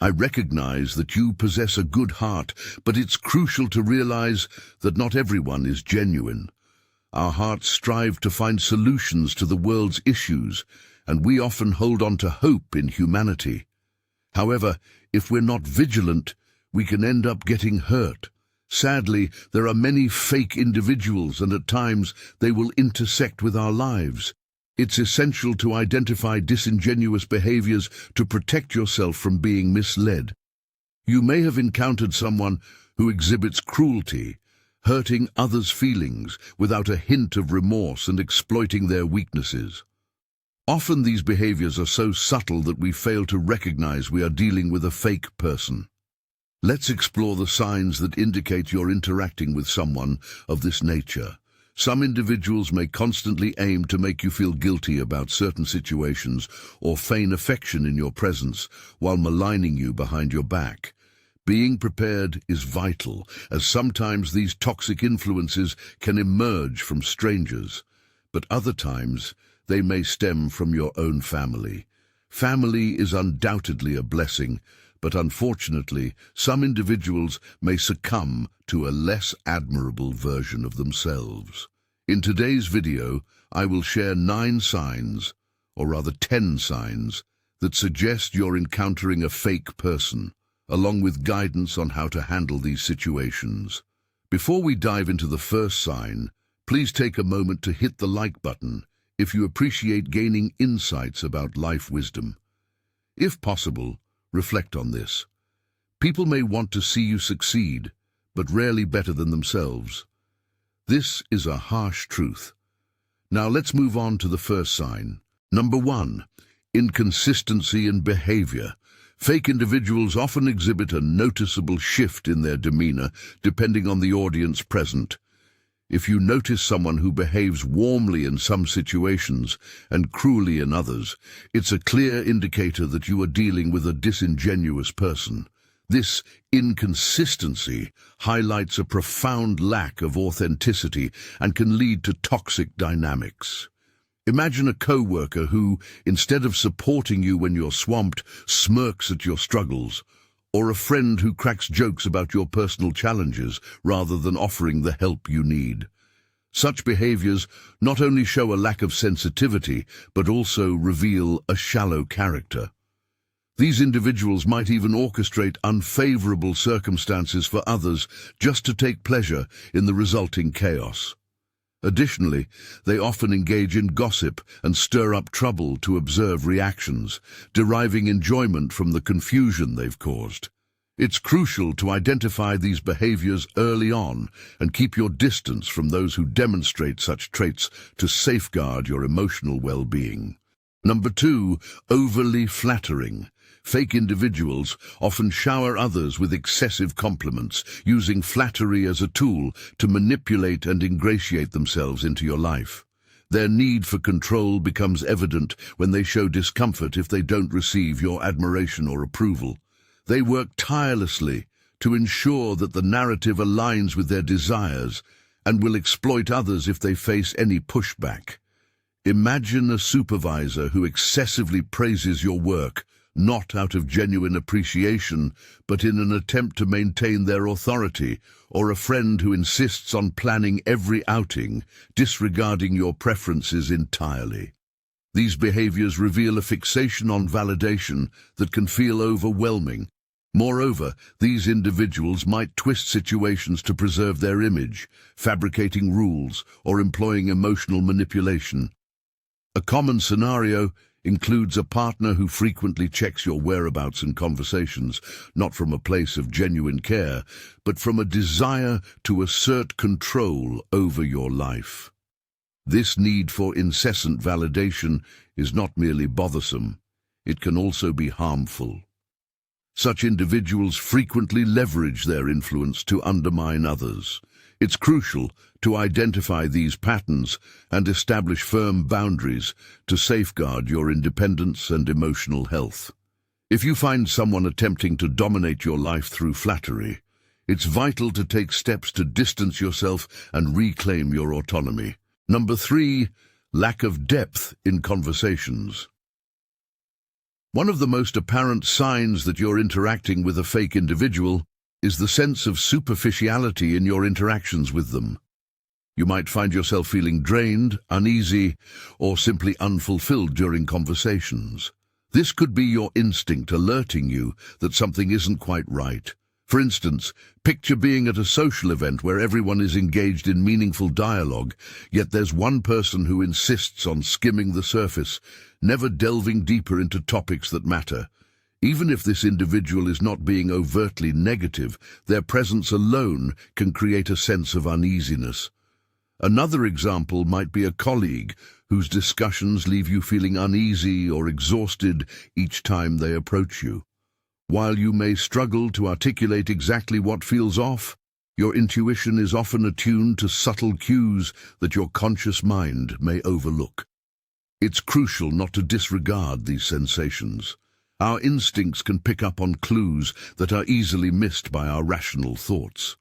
I recognize that you possess a good heart, but it's crucial to realize that not everyone is genuine. Our hearts strive to find solutions to the world's issues, and we often hold on to hope in humanity. However, if we're not vigilant, we can end up getting hurt. Sadly, there are many fake individuals, and at times they will intersect with our lives. It's essential to identify disingenuous behaviors to protect yourself from being misled. You may have encountered someone who exhibits cruelty, hurting others' feelings without a hint of remorse and exploiting their weaknesses. Often these behaviors are so subtle that we fail to recognize we are dealing with a fake person. Let's explore the signs that indicate you're interacting with someone of this nature. Some individuals may constantly aim to make you feel guilty about certain situations or feign affection in your presence while maligning you behind your back. Being prepared is vital, as sometimes these toxic influences can emerge from strangers, but other times they may stem from your own family. Family is undoubtedly a blessing, but unfortunately, some individuals may succumb to a less admirable version of themselves. In today's video, I will share 9 signs, or rather 10 signs, that suggest you're encountering a fake person, along with guidance on how to handle these situations. Before we dive into the first sign, please take a moment to hit the like button if you appreciate gaining insights about life wisdom. If possible, reflect on this. People may want to see you succeed, but rarely better than themselves. This is a harsh truth. Now let's move on to the first sign. Number 1, inconsistency in behavior. Fake individuals often exhibit a noticeable shift in their demeanor depending on the audience present. If you notice someone who behaves warmly in some situations and cruelly in others, it's a clear indicator that you are dealing with a disingenuous person. This inconsistency highlights a profound lack of authenticity and can lead to toxic dynamics. Imagine a co-worker who, instead of supporting you when you're swamped, smirks at your struggles, or a friend who cracks jokes about your personal challenges rather than offering the help you need. Such behaviors not only show a lack of sensitivity, but also reveal a shallow character. These individuals might even orchestrate unfavorable circumstances for others just to take pleasure in the resulting chaos. Additionally, they often engage in gossip and stir up trouble to observe reactions, deriving enjoyment from the confusion they've caused. It's crucial to identify these behaviors early on and keep your distance from those who demonstrate such traits to safeguard your emotional well-being. Number 2, overly flattering. Fake individuals often shower others with excessive compliments, using flattery as a tool to manipulate and ingratiate themselves into your life. Their need for control becomes evident when they show discomfort if they don't receive your admiration or approval. They work tirelessly to ensure that the narrative aligns with their desires and will exploit others if they face any pushback. Imagine a supervisor who excessively praises your work, not out of genuine appreciation, but in an attempt to maintain their authority, or a friend who insists on planning every outing, disregarding your preferences entirely. These behaviors reveal a fixation on validation that can feel overwhelming. Moreover, these individuals might twist situations to preserve their image, fabricating rules or employing emotional manipulation. A common scenario includes a partner who frequently checks your whereabouts in conversations, not from a place of genuine care, but from a desire to assert control over your life. This need for incessant validation is not merely bothersome, it can also be harmful. Such individuals frequently leverage their influence to undermine others. It's crucial to identify these patterns and establish firm boundaries to safeguard your independence and emotional health. If you find someone attempting to dominate your life through flattery, it's vital to take steps to distance yourself and reclaim your autonomy. Number 3, lack of depth in conversations. One of the most apparent signs that you're interacting with a fake individual is the sense of superficiality in your interactions with them. You might find yourself feeling drained, uneasy, or simply unfulfilled during conversations. This could be your instinct alerting you that something isn't quite right. For instance, picture being at a social event where everyone is engaged in meaningful dialogue, yet there's one person who insists on skimming the surface, never delving deeper into topics that matter. Even if this individual is not being overtly negative, their presence alone can create a sense of uneasiness. Another example might be a colleague whose discussions leave you feeling uneasy or exhausted each time they approach you. While you may struggle to articulate exactly what feels off, your intuition is often attuned to subtle cues that your conscious mind may overlook. It's crucial not to disregard these sensations. Our instincts can pick up on clues that are easily missed by our rational thoughts.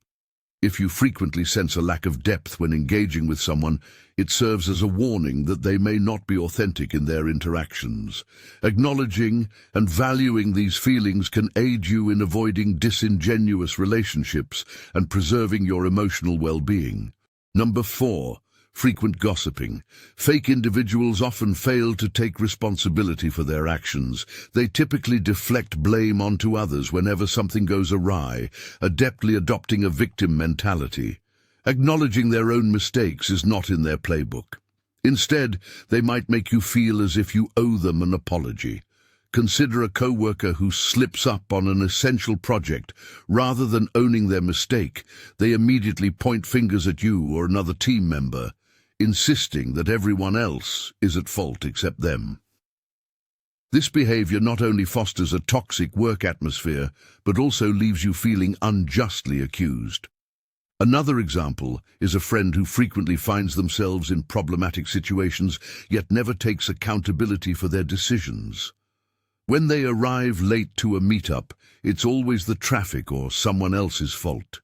If you frequently sense a lack of depth when engaging with someone, it serves as a warning that they may not be authentic in their interactions. Acknowledging and valuing these feelings can aid you in avoiding disingenuous relationships and preserving your emotional well-being. Number 4. Frequent gossiping. Fake individuals often fail to take responsibility for their actions. They typically deflect blame onto others whenever something goes awry, adeptly adopting a victim mentality. Acknowledging their own mistakes is not in their playbook. Instead, they might make you feel as if you owe them an apology. Consider a co-worker who slips up on an essential project. Rather than owning their mistake, they immediately point fingers at you or another team member, insisting that everyone else is at fault except them. This behavior not only fosters a toxic work atmosphere, but also leaves you feeling unjustly accused. Another example is a friend who frequently finds themselves in problematic situations, yet never takes accountability for their decisions. When they arrive late to a meetup, it's always the traffic or someone else's fault.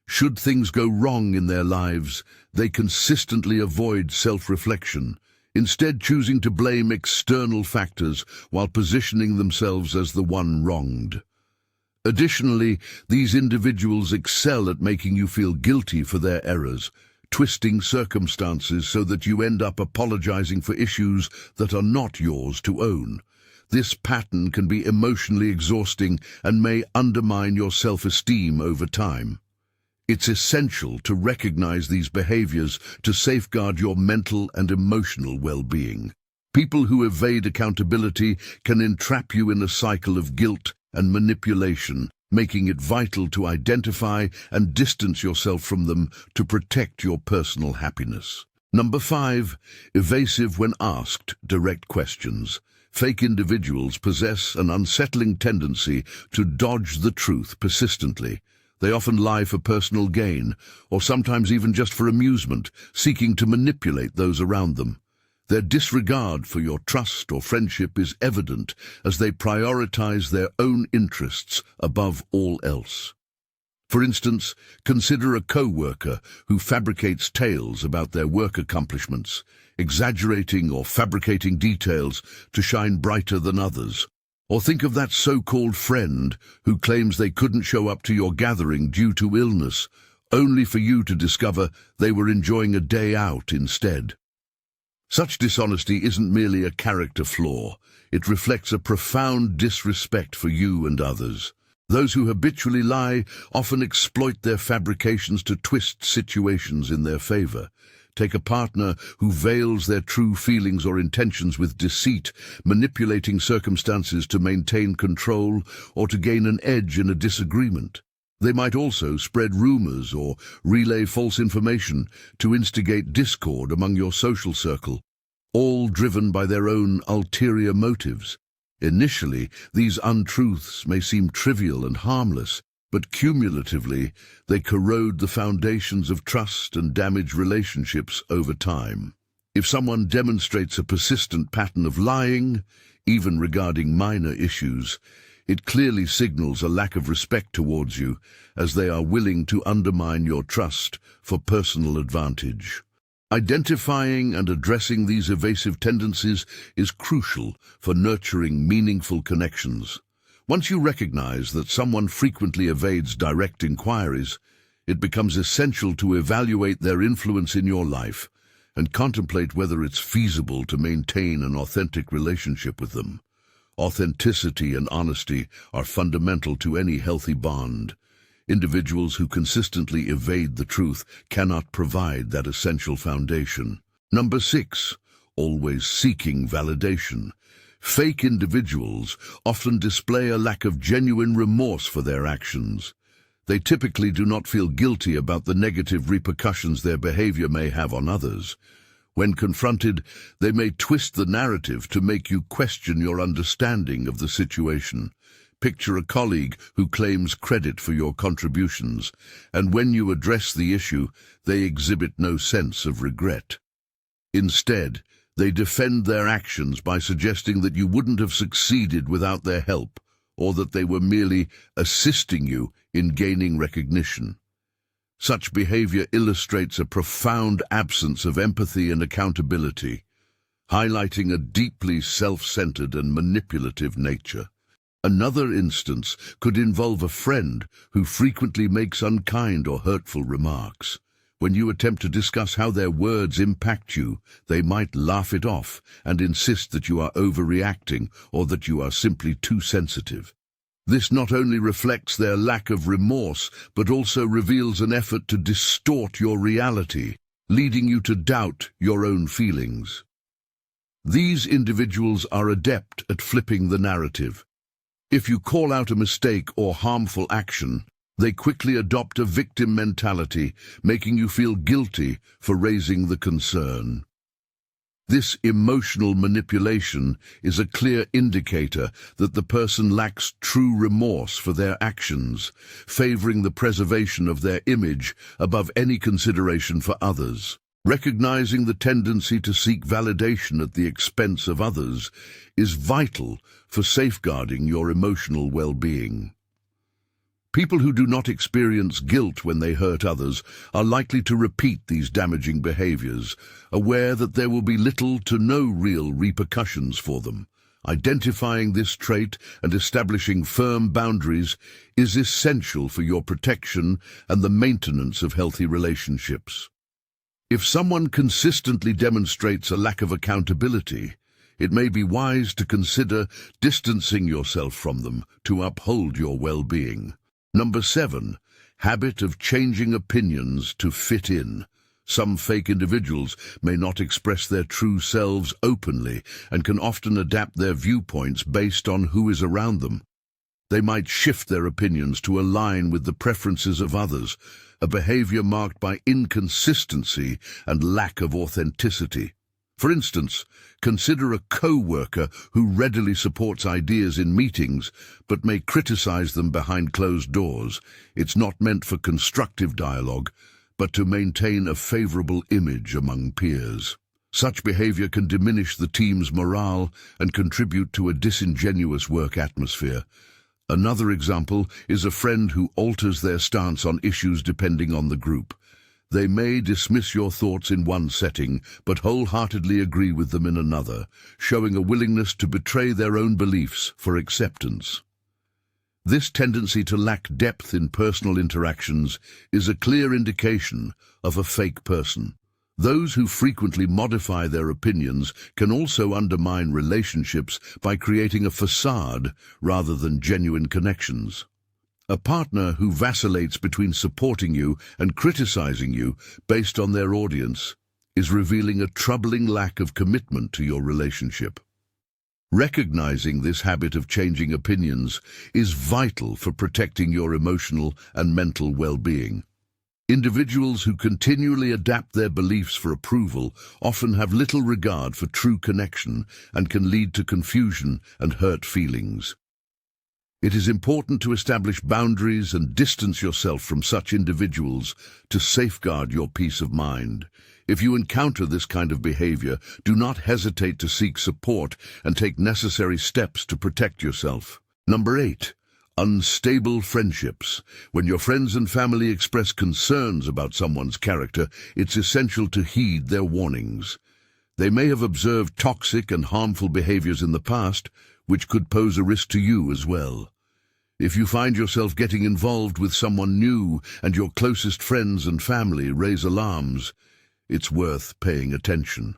Should things go wrong in their lives, they consistently avoid self-reflection, instead choosing to blame external factors while positioning themselves as the one wronged. Additionally, these individuals excel at making you feel guilty for their errors, twisting circumstances so that you end up apologizing for issues that are not yours to own. This pattern can be emotionally exhausting and may undermine your self-esteem over time. It's essential to recognize these behaviors to safeguard your mental and emotional well-being. People who evade accountability can entrap you in a cycle of guilt and manipulation, making it vital to identify and distance yourself from them to protect your personal happiness. Number 5. Evasive when asked direct questions. Fake individuals possess an unsettling tendency to dodge the truth persistently. They often lie for personal gain, or sometimes even just for amusement, seeking to manipulate those around them. Their disregard for your trust or friendship is evident as they prioritize their own interests above all else. For instance, consider a co-worker who fabricates tales about their work accomplishments, exaggerating or fabricating details to shine brighter than others. Or think of that so-called friend who claims they couldn't show up to your gathering due to illness, only for you to discover they were enjoying a day out instead. Such dishonesty isn't merely a character flaw, it reflects a profound disrespect for you and others. Those who habitually lie often exploit their fabrications to twist situations in their favor. Take a partner who veils their true feelings or intentions with deceit, manipulating circumstances to maintain control or to gain an edge in a disagreement. They might also spread rumors or relay false information to instigate discord among your social circle, all driven by their own ulterior motives. Initially, these untruths may seem trivial and harmless, but cumulatively, they corrode the foundations of trust and damage relationships over time. If someone demonstrates a persistent pattern of lying, even regarding minor issues, it clearly signals a lack of respect towards you, as they are willing to undermine your trust for personal advantage. Identifying and addressing these evasive tendencies is crucial for nurturing meaningful connections. Once you recognize that someone frequently evades direct inquiries, it becomes essential to evaluate their influence in your life and contemplate whether it's feasible to maintain an authentic relationship with them. Authenticity and honesty are fundamental to any healthy bond. Individuals who consistently evade the truth cannot provide that essential foundation. Number 6, always seeking validation. Fake individuals often display a lack of genuine remorse for their actions. They typically do not feel guilty about the negative repercussions their behavior may have on others. When confronted, they may twist the narrative to make you question your understanding of the situation. Picture a colleague who claims credit for your contributions, and when you address the issue, they exhibit no sense of regret. Instead, they defend their actions by suggesting that you wouldn't have succeeded without their help, or that they were merely assisting you in gaining recognition. Such behavior illustrates a profound absence of empathy and accountability, highlighting a deeply self-centered and manipulative nature. Another instance could involve a friend who frequently makes unkind or hurtful remarks. When you attempt to discuss how their words impact you, they might laugh it off and insist that you are overreacting or that you are simply too sensitive. This not only reflects their lack of remorse, but also reveals an effort to distort your reality, leading you to doubt your own feelings. These individuals are adept at flipping the narrative. If you call out a mistake or harmful action, they quickly adopt a victim mentality, making you feel guilty for raising the concern. This emotional manipulation is a clear indicator that the person lacks true remorse for their actions, favoring the preservation of their image above any consideration for others. Recognizing the tendency to seek validation at the expense of others is vital for safeguarding your emotional well-being. People who do not experience guilt when they hurt others are likely to repeat these damaging behaviors, aware that there will be little to no real repercussions for them. Identifying this trait and establishing firm boundaries is essential for your protection and the maintenance of healthy relationships. If someone consistently demonstrates a lack of accountability, it may be wise to consider distancing yourself from them to uphold your well-being. Number 7, habit of changing opinions to fit in. Some fake individuals may not express their true selves openly and can often adapt their viewpoints based on who is around them. They might shift their opinions to align with the preferences of others, a behavior marked by inconsistency and lack of authenticity. For instance, consider a co-worker who readily supports ideas in meetings but may criticize them behind closed doors. It's not meant for constructive dialogue, but to maintain a favorable image among peers. Such behavior can diminish the team's morale and contribute to a disingenuous work atmosphere. Another example is a friend who alters their stance on issues depending on the group. They may dismiss your thoughts in one setting, but wholeheartedly agree with them in another, showing a willingness to betray their own beliefs for acceptance. This tendency to lack depth in personal interactions is a clear indication of a fake person. Those who frequently modify their opinions can also undermine relationships by creating a facade rather than genuine connections. A partner who vacillates between supporting you and criticizing you based on their audience is revealing a troubling lack of commitment to your relationship. Recognizing this habit of changing opinions is vital for protecting your emotional and mental well-being. Individuals who continually adapt their beliefs for approval often have little regard for true connection and can lead to confusion and hurt feelings. It is important to establish boundaries and distance yourself from such individuals to safeguard your peace of mind. If you encounter this kind of behavior, do not hesitate to seek support and take necessary steps to protect yourself. Number 8. Unstable friendships. When your friends and family express concerns about someone's character, it's essential to heed their warnings. They may have observed toxic and harmful behaviors in the past, which could pose a risk to you as well. If you find yourself getting involved with someone new and your closest friends and family raise alarms, it's worth paying attention.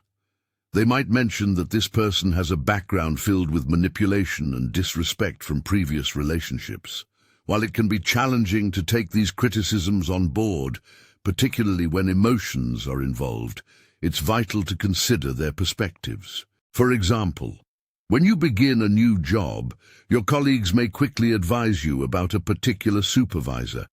They might mention that this person has a background filled with manipulation and disrespect from previous relationships. While it can be challenging to take these criticisms on board, particularly when emotions are involved, it's vital to consider their perspectives. For example, when you begin a new job, your colleagues may quickly advise you about a particular supervisor.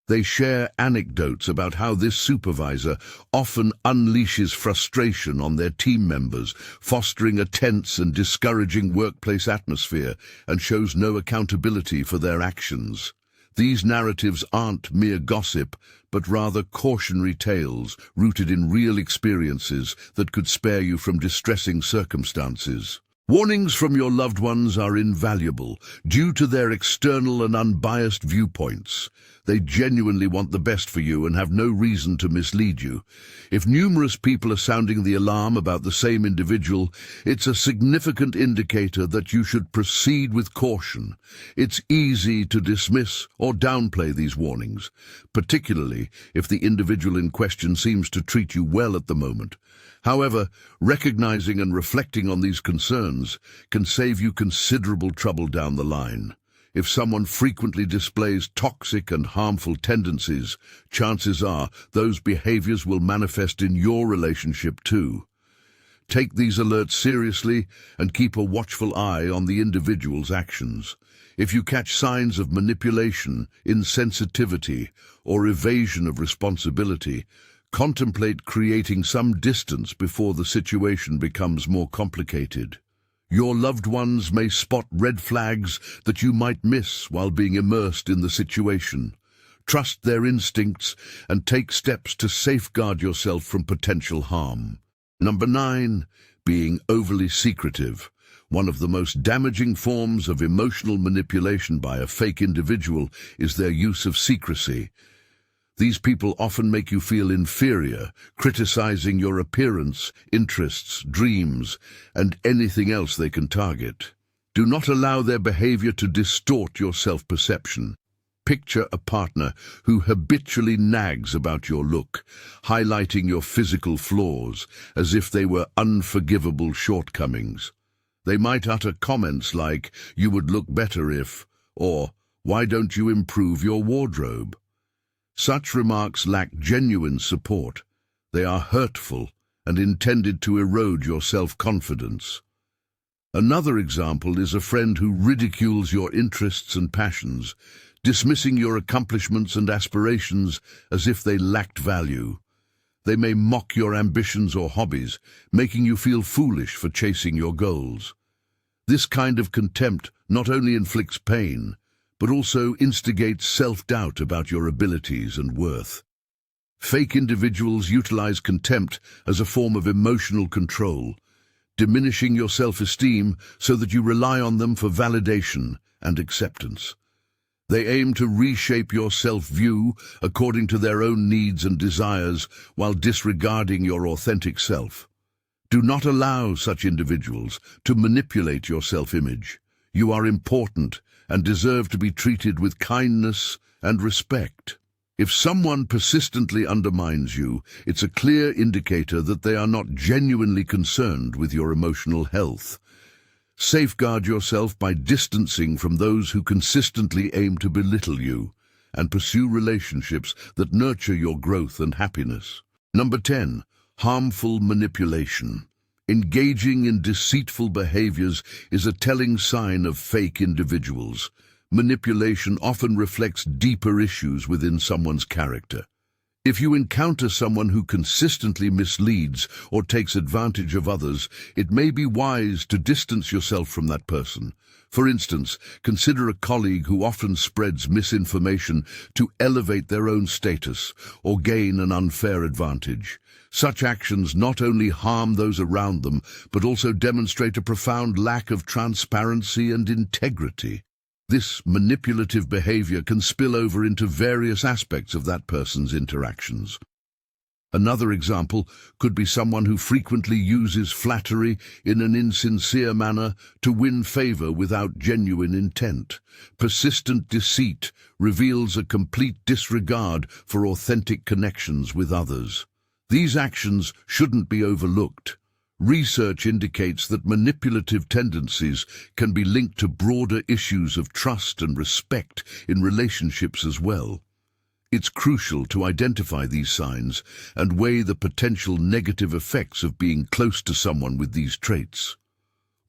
They share anecdotes about how this supervisor often unleashes frustration on their team members, fostering a tense and discouraging workplace atmosphere, and shows no accountability for their actions. These narratives aren't mere gossip, but rather cautionary tales rooted in real experiences that could spare you from distressing circumstances. Warnings from your loved ones are invaluable due to their external and unbiased viewpoints. They genuinely want the best for you and have no reason to mislead you. If numerous people are sounding the alarm about the same individual, it's a significant indicator that you should proceed with caution. It's easy to dismiss or downplay these warnings, particularly if the individual in question seems to treat you well at the moment. However, recognizing and reflecting on these concerns can save you considerable trouble down the line. If someone frequently displays toxic and harmful tendencies, chances are those behaviors will manifest in your relationship too. Take these alerts seriously and keep a watchful eye on the individual's actions. If you catch signs of manipulation, insensitivity, or evasion of responsibility, contemplate creating some distance before the situation becomes more complicated. Your loved ones may spot red flags that you might miss while being immersed in the situation. Trust their instincts and take steps to safeguard yourself from potential harm. Number 9, being overly secretive. One of the most damaging forms of emotional manipulation by a fake individual is their use of secrecy. These people often make you feel inferior, criticizing your appearance, interests, dreams, and anything else they can target. Do not allow their behavior to distort your self-perception. Picture a partner who habitually nags about your look, highlighting your physical flaws as if they were unforgivable shortcomings. They might utter comments like, "You would look better if," or "Why don't you improve your wardrobe?" Such remarks lack genuine support. They are hurtful and intended to erode your self-confidence. Another example is a friend who ridicules your interests and passions, dismissing your accomplishments and aspirations as if they lacked value. They may mock your ambitions or hobbies, making you feel foolish for chasing your goals. This kind of contempt not only inflicts pain, but also instigates self-doubt about your abilities and worth. Fake individuals utilize contempt as a form of emotional control, diminishing your self-esteem so that you rely on them for validation and acceptance. They aim to reshape your self-view according to their own needs and desires while disregarding your authentic self. Do not allow such individuals to manipulate your self-image. You are important and deserve to be treated with kindness and respect. If someone persistently undermines you, it's a clear indicator that they are not genuinely concerned with your emotional health. Safeguard yourself by distancing from those who consistently aim to belittle you, and pursue relationships that nurture your growth and happiness. Number 10, harmful manipulation. Engaging in deceitful behaviors is a telling sign of fake individuals. Manipulation often reflects deeper issues within someone's character. If you encounter someone who consistently misleads or takes advantage of others, it may be wise to distance yourself from that person. For instance, consider a colleague who often spreads misinformation to elevate their own status or gain an unfair advantage. Such actions not only harm those around them, but also demonstrate a profound lack of transparency and integrity. This manipulative behavior can spill over into various aspects of that person's interactions. Another example could be someone who frequently uses flattery in an insincere manner to win favor without genuine intent. Persistent deceit reveals a complete disregard for authentic connections with others. These actions shouldn't be overlooked. Research indicates that manipulative tendencies can be linked to broader issues of trust and respect in relationships as well. It's crucial to identify these signs and weigh the potential negative effects of being close to someone with these traits.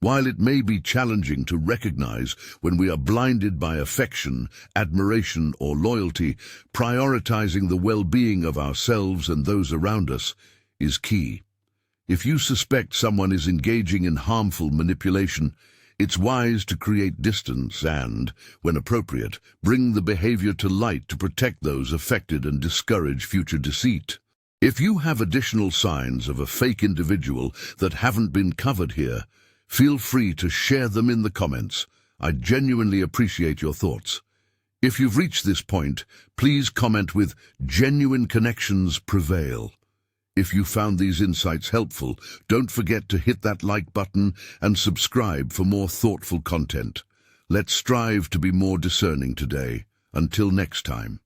While it may be challenging to recognize when we are blinded by affection, admiration, or loyalty, prioritizing the well-being of ourselves and those around us is key. If you suspect someone is engaging in harmful manipulation, it's wise to create distance and, when appropriate, bring the behavior to light to protect those affected and discourage future deceit. If you have additional signs of a fake individual that haven't been covered here, feel free to share them in the comments. I genuinely appreciate your thoughts. If you've reached this point, please comment with "Genuine connections prevail." If you found these insights helpful, don't forget to hit that like button and subscribe for more thoughtful content. Let's strive to be more discerning today. Until next time.